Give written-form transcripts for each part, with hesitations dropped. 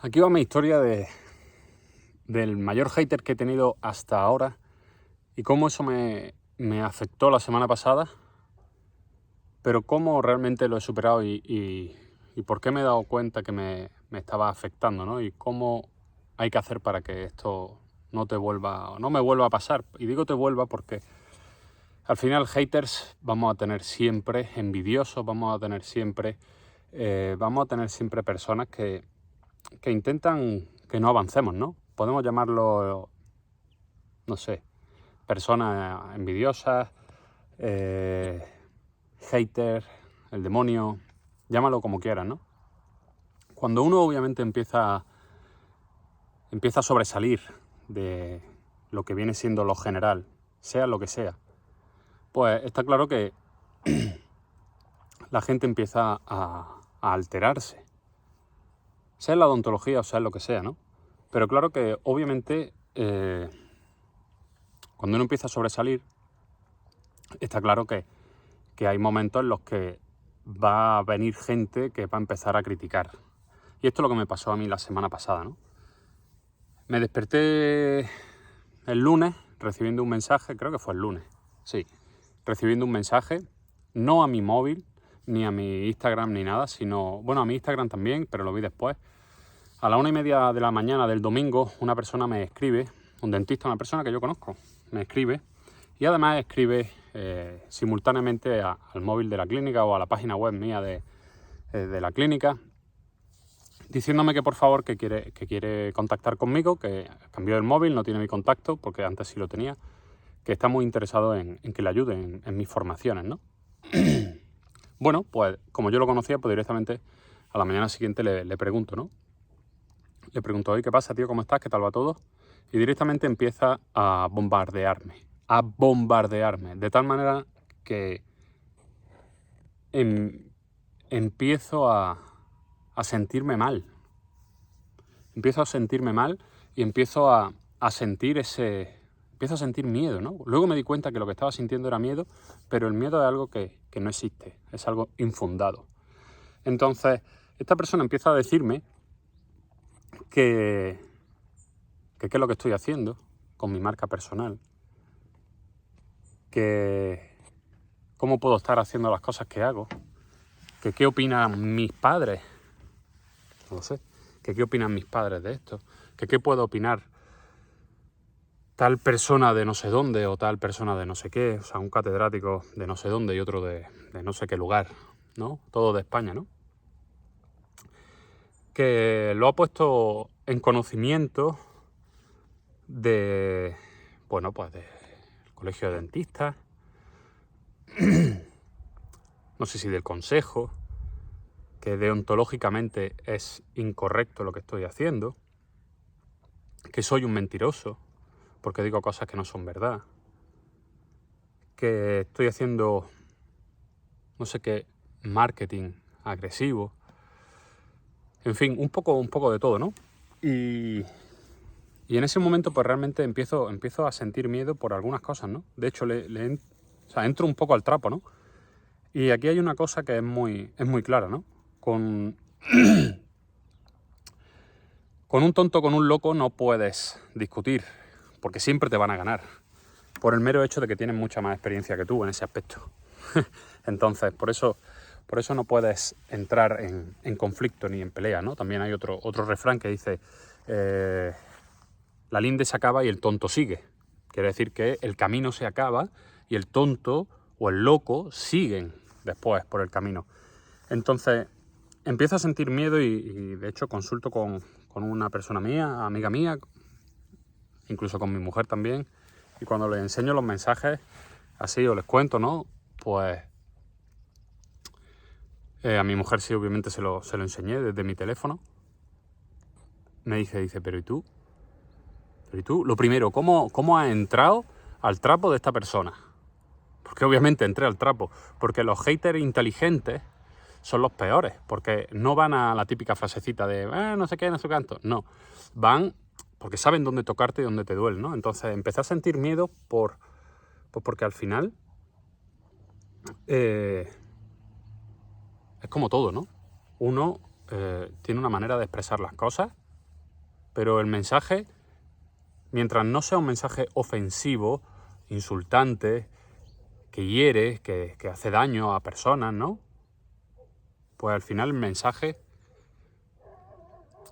Aquí va mi historia del mayor hater que he tenido hasta ahora y cómo eso me afectó la semana pasada, pero cómo realmente lo he superado y por qué me he dado cuenta que me estaba afectando, ¿no? Y cómo hay que hacer para que esto no me vuelva a pasar. Y digo te vuelva porque al final haters vamos a tener siempre, envidiosos vamos a tener siempre, personas que intentan que no avancemos, ¿no? Podemos llamarlo, no sé, personas envidiosas, hater, el demonio, llámalo como quieras, ¿no? Cuando uno obviamente empieza a sobresalir de lo que viene siendo lo general, sea lo que sea, pues está claro que la gente empieza a alterarse, sea en la odontología o sea en lo que sea, ¿no? Pero claro que obviamente cuando uno empieza a sobresalir, está claro que hay momentos en los que va a venir gente que va a empezar a criticar. Y esto es lo que me pasó a mí la semana pasada, ¿no? Me desperté el lunes recibiendo un mensaje, creo que fue el lunes, sí, recibiendo un mensaje, no a mi móvil, ni a mi Instagram, ni nada, sino, bueno, a mi Instagram también, pero lo vi después. A la 1:30 de la mañana del domingo, una persona me escribe, un dentista, una persona que yo conozco, me escribe, y además escribe simultáneamente al móvil de la clínica o a la página web mía de la clínica, diciéndome que por favor que quiere contactar conmigo, que cambió el móvil, no tiene mi contacto, porque antes sí lo tenía, que está muy interesado en que le ayude en mis formaciones, ¿no? Bueno, pues como yo lo conocía, pues directamente a la mañana siguiente le pregunto, ¿no? Le pregunto, oye, ¿qué pasa, tío? ¿Cómo estás? ¿Qué tal va todo? Y directamente empieza a bombardearme, de tal manera que empiezo a sentirme mal. Empiezo a sentirme mal y empiezo a sentir empiezo a sentir miedo, ¿no? Luego me di cuenta que lo que estaba sintiendo era miedo, pero el miedo es algo que no existe, es algo infundado. Entonces, esta persona empieza a decirme que qué es lo que estoy haciendo con mi marca personal, que cómo puedo estar haciendo las cosas que hago, que qué opinan mis padres, no lo sé, que qué opinan mis padres de esto, que qué puedo opinar tal persona de no sé dónde o tal persona de no sé qué, o sea, un catedrático de no sé dónde y otro de no sé qué lugar, ¿no? Todo de España, ¿no? Que lo ha puesto en conocimiento de, bueno, pues del colegio de dentistas, no sé si del consejo, que deontológicamente es incorrecto lo que estoy haciendo, que soy un mentiroso porque digo cosas que no son verdad, que estoy haciendo no sé qué marketing agresivo, en fin, un poco de todo, ¿no? Y en ese momento pues realmente empiezo a sentir miedo por algunas cosas, ¿no? De hecho, o sea, entro un poco al trapo, ¿no? Y aquí hay una cosa que es muy clara, ¿no? Con un tonto, con un loco no puedes discutir, porque siempre te van a ganar, por el mero hecho de que tienen mucha más experiencia que tú en ese aspecto. Entonces, por eso no puedes entrar en conflicto ni en pelea, ¿no? También hay otro refrán que dice, la linde se acaba y el tonto sigue. Quiere decir que el camino se acaba y el tonto o el loco siguen después por el camino. Entonces, empiezo a sentir miedo y de hecho consulto con una persona mía, amiga mía, incluso con mi mujer también, y cuando les enseño los mensajes, así o les cuento, ¿no? Pues a mi mujer sí, obviamente se lo enseñé desde mi teléfono. Me dice, pero ¿y tú? Pero ¿y tú? Lo primero, ¿cómo has entrado al trapo de esta persona? Porque obviamente entré al trapo, porque los haters inteligentes son los peores, porque no van a la típica frasecita de no sé qué, no sé cuánto. No, van porque saben dónde tocarte y dónde te duele, ¿no? Entonces empecé a sentir miedo pues porque al final es como todo, ¿no? Uno tiene una manera de expresar las cosas Pero el mensaje, mientras no sea un mensaje ofensivo, insultante, que hiere, que hace daño a personas, ¿no? Pues al final el mensaje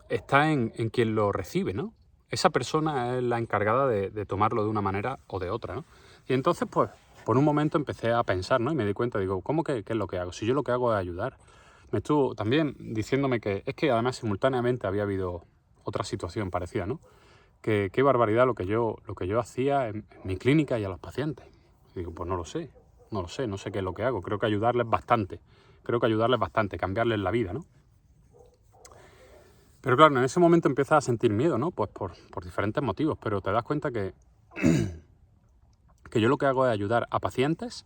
está en quien lo recibe, ¿no? Esa persona es la encargada de tomarlo de una manera o de otra, ¿no? Y entonces, pues, por un momento empecé a pensar, ¿no? Y me di cuenta, digo, ¿cómo que qué es lo que hago? Si yo lo que hago es ayudar. Me estuvo también diciéndome que es que además simultáneamente había habido otra situación parecida, ¿no? Que qué barbaridad lo que yo hacía en mi clínica y a los pacientes. Y digo, pues no lo sé, no sé qué es lo que hago. Creo que ayudarles bastante, cambiarles la vida, ¿no? Pero claro, en ese momento empiezas a sentir miedo, ¿no? Pues por diferentes motivos, pero te das cuenta que yo lo que hago es ayudar a pacientes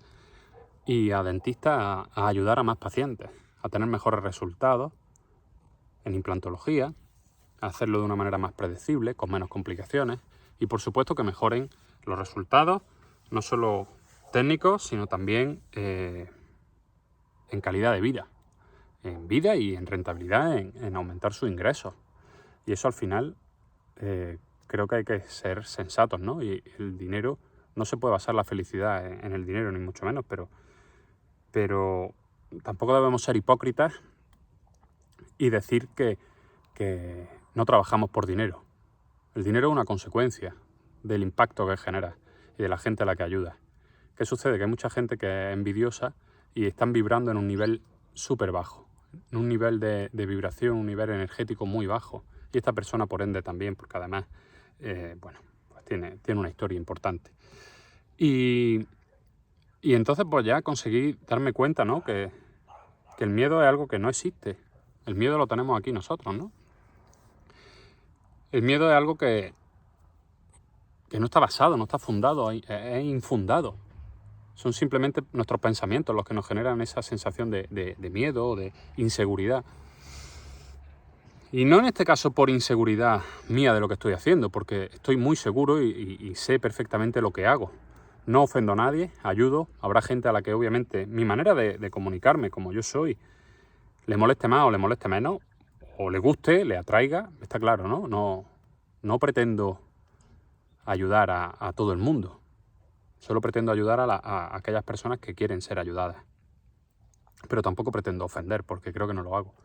y a dentistas a ayudar a más pacientes, a tener mejores resultados en implantología, a hacerlo de una manera más predecible, con menos complicaciones y por supuesto que mejoren los resultados, no solo técnicos, sino también en calidad de vida. En vida y en rentabilidad, en aumentar sus ingresos. Y eso al final creo que hay que ser sensatos, ¿no? Y el dinero, no se puede basar la felicidad en el dinero, ni mucho menos, pero tampoco debemos ser hipócritas y decir que no trabajamos por dinero. El dinero es una consecuencia del impacto que genera y de la gente a la que ayuda. ¿Qué sucede? Que hay mucha gente que es envidiosa y están vibrando en un nivel súper bajo, en un nivel de vibración, un nivel energético muy bajo. Y esta persona, por ende, también, porque además, bueno, pues tiene una historia importante. Y entonces, pues ya conseguí darme cuenta, ¿no? Que el miedo es algo que no existe. El miedo lo tenemos aquí nosotros, ¿no? El miedo es algo que no está basado, no está fundado, es infundado. Son simplemente nuestros pensamientos los que nos generan esa sensación de miedo o de inseguridad. Y no en este caso por inseguridad mía de lo que estoy haciendo, porque estoy muy seguro y sé perfectamente lo que hago. No ofendo a nadie, ayudo. Habrá gente a la que obviamente mi manera de comunicarme como yo soy le moleste más o le moleste menos, o le guste, le atraiga, está claro, ¿no? No pretendo ayudar a todo el mundo. Solo pretendo ayudar a aquellas personas que quieren ser ayudadas. Pero tampoco pretendo ofender, porque creo que no lo hago.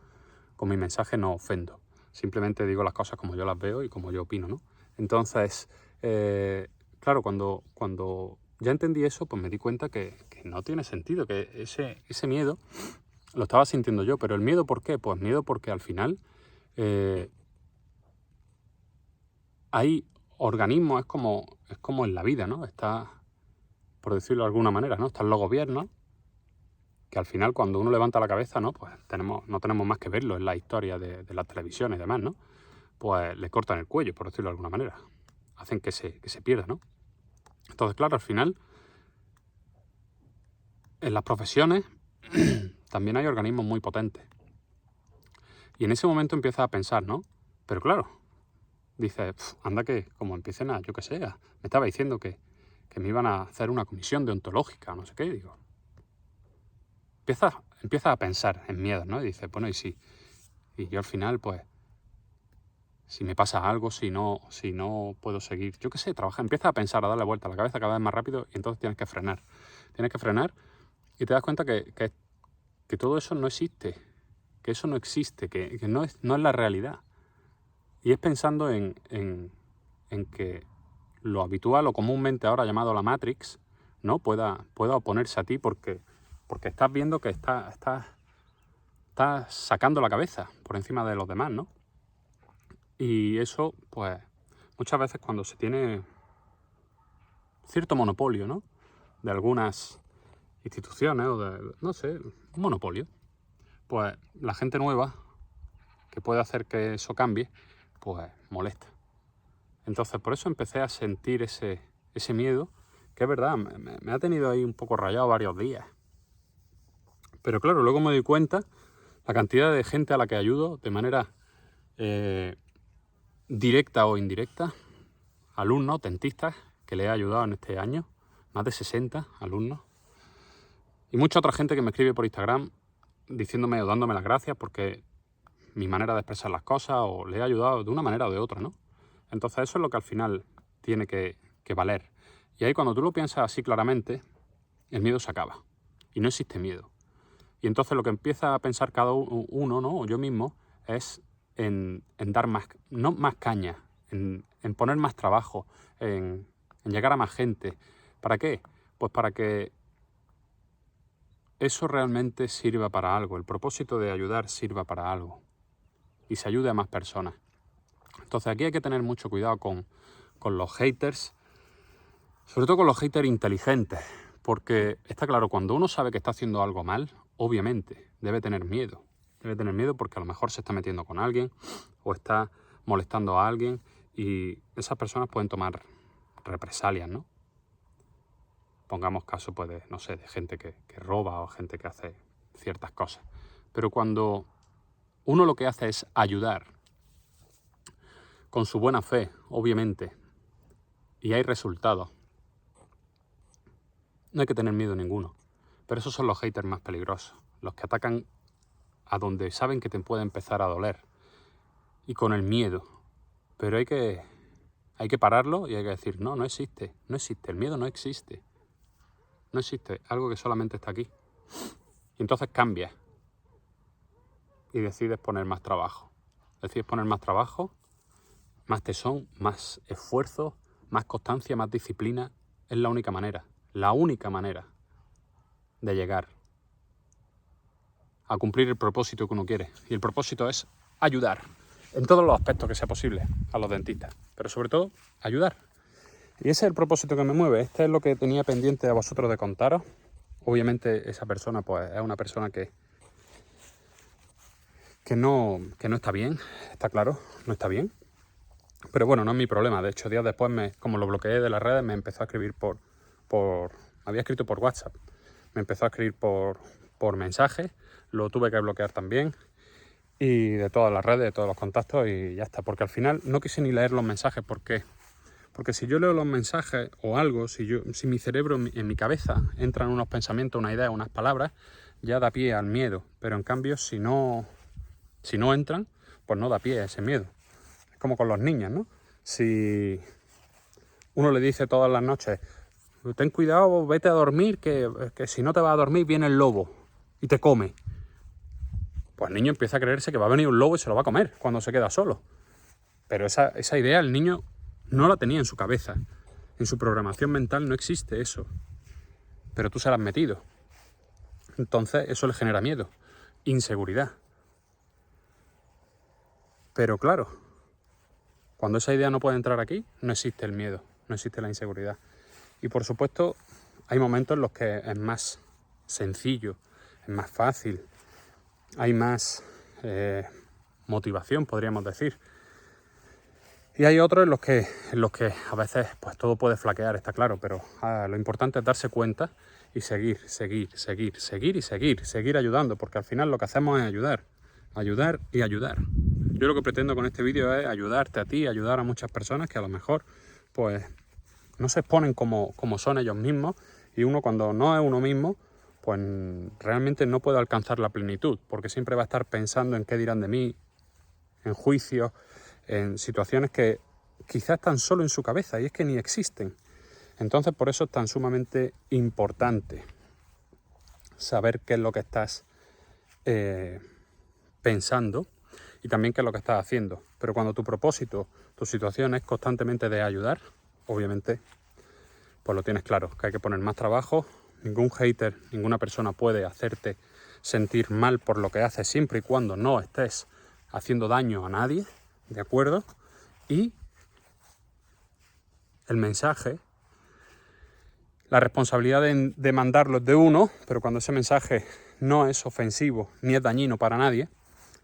Con mi mensaje no ofendo. Simplemente digo las cosas como yo las veo y como yo opino, ¿no? Entonces, claro, cuando ya entendí eso, pues me di cuenta que no tiene sentido, que ese miedo lo estaba sintiendo yo. Pero el miedo, ¿por qué? Pues miedo porque al final hay organismos, es como en la vida, ¿no? Está, por decirlo de alguna manera, ¿no? Están los gobiernos, que al final cuando uno levanta la cabeza, ¿no? Pues no tenemos más que verlo en la historia de la televisión y demás, ¿no? Pues le cortan el cuello, por decirlo de alguna manera. Hacen que se pierda, ¿no? Entonces, claro, al final, en las profesiones también hay organismos muy potentes. Y en ese momento empiezas a pensar, ¿no? Pero claro, dices, anda que como empiecen a, yo qué sé, me estaba diciendo que me iban a hacer una comisión deontológica, no sé qué, digo. Empiezas a pensar en miedos, ¿no? Y dices, bueno, y yo al final, pues, si me pasa algo, si no puedo seguir, yo qué sé, empiezas a pensar, a darle vuelta a la cabeza cada vez más rápido y entonces tienes que frenar. Tienes que frenar y te das cuenta que todo eso no existe, que eso no existe, que no es la realidad. Y es pensando en que lo habitual o comúnmente ahora llamado la Matrix, ¿no? pueda oponerse a ti porque estás viendo que estás sacando la cabeza por encima de los demás, ¿no? Y eso, pues, muchas veces cuando se tiene cierto monopolio, ¿no? De algunas instituciones o de, no sé, un monopolio, pues la gente nueva que puede hacer que eso cambie, pues molesta. Entonces, por eso empecé a sentir ese miedo, que es verdad, me ha tenido ahí un poco rayado varios días. Pero claro, luego me doy cuenta la cantidad de gente a la que ayudo de manera directa o indirecta, alumnos, dentistas, que le he ayudado en este año, más de 60 alumnos, y mucha otra gente que me escribe por Instagram diciéndome o dándome las gracias porque mi manera de expresar las cosas o le he ayudado de una manera o de otra, ¿no? Entonces eso es lo que al final tiene que valer. Y ahí cuando tú lo piensas así claramente, el miedo se acaba. Y no existe miedo. Y entonces lo que empieza a pensar cada uno, ¿no? O yo mismo, es en dar más, no más caña, en poner más trabajo, en llegar a más gente. ¿Para qué? Pues para que eso realmente sirva para algo. El propósito de ayudar sirva para algo. Y se ayude a más personas. Entonces aquí hay que tener mucho cuidado con los haters, sobre todo con los haters inteligentes, porque está claro, cuando uno sabe que está haciendo algo mal, obviamente debe tener miedo. Debe tener miedo porque a lo mejor se está metiendo con alguien o está molestando a alguien y esas personas pueden tomar represalias, ¿no? Pongamos caso, pues, no sé, de gente que roba o gente que hace ciertas cosas. Pero cuando uno lo que hace es ayudar, con su buena fe, obviamente, y hay resultados, no hay que tener miedo ninguno. Pero esos son los haters más peligrosos, los que atacan a donde saben que te puede empezar a doler y con el miedo. Pero hay que pararlo y hay que decir, no existe, el miedo no existe. No existe, algo que solamente está aquí. Y entonces cambias y decides poner más trabajo. Decides poner más trabajo, más tesón, más esfuerzo, más constancia, más disciplina. Es la única manera de llegar a cumplir el propósito que uno quiere. Y el propósito es ayudar en todos los aspectos que sea posible a los dentistas. Pero sobre todo, ayudar. Y ese es el propósito que me mueve. Este es lo que tenía pendiente a vosotros de contaros. Obviamente esa persona pues es una persona que no está bien, está claro, no está bien. Pero bueno, no es mi problema. De hecho, días después, como lo bloqueé de las redes, me empezó a escribir había escrito por WhatsApp. Me empezó a escribir por mensaje. Lo tuve que bloquear también. Y de todas las redes, de todos los contactos y ya está. Porque al final no quise ni leer los mensajes. ¿Por qué? Porque si yo leo los mensajes o algo, si mi cerebro, en mi cabeza, entran unos pensamientos, una idea, unas palabras, ya da pie al miedo. Pero en cambio, si no entran, pues no da pie a ese miedo. Es como con los niños, ¿no? Si uno le dice todas las noches, ten cuidado, vete a dormir, que si no te vas a dormir viene el lobo y te come. Pues el niño empieza a creerse que va a venir un lobo y se lo va a comer cuando se queda solo. Pero esa idea el niño no la tenía en su cabeza. En su programación mental no existe eso. Pero tú se la has metido. Entonces eso le genera miedo, inseguridad. Pero claro, cuando esa idea no puede entrar aquí, no existe el miedo, no existe la inseguridad. Y por supuesto, hay momentos en los que es más sencillo, es más fácil, hay más motivación, podríamos decir. Y hay otros en los que a veces pues todo puede flaquear, está claro, pero lo importante es darse cuenta y seguir ayudando, porque al final lo que hacemos es ayudar y ayudar. Yo lo que pretendo con este vídeo es ayudarte a ti, ayudar a muchas personas que a lo mejor pues no se exponen como son ellos mismos, y uno cuando no es uno mismo pues realmente no puede alcanzar la plenitud, porque siempre va a estar pensando en qué dirán de mí, en juicios, en situaciones que quizás están solo en su cabeza y es que ni existen. Entonces por eso es tan sumamente importante saber qué es lo que estás pensando y también qué es lo que estás haciendo. Pero cuando tu propósito, tu situación es constantemente de ayudar, obviamente pues lo tienes claro, que hay que poner más trabajo. Ningún hater, ninguna persona puede hacerte sentir mal por lo que haces siempre y cuando no estés haciendo daño a nadie, ¿de acuerdo? Y el mensaje, la responsabilidad de mandarlo es de uno, pero cuando ese mensaje no es ofensivo ni es dañino para nadie,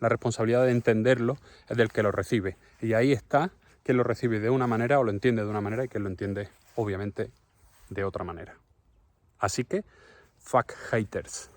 la responsabilidad de entenderlo es del que lo recibe. Y ahí está quien lo recibe de una manera o lo entiende de una manera y quien lo entiende, obviamente, de otra manera. Así que, fuck haters.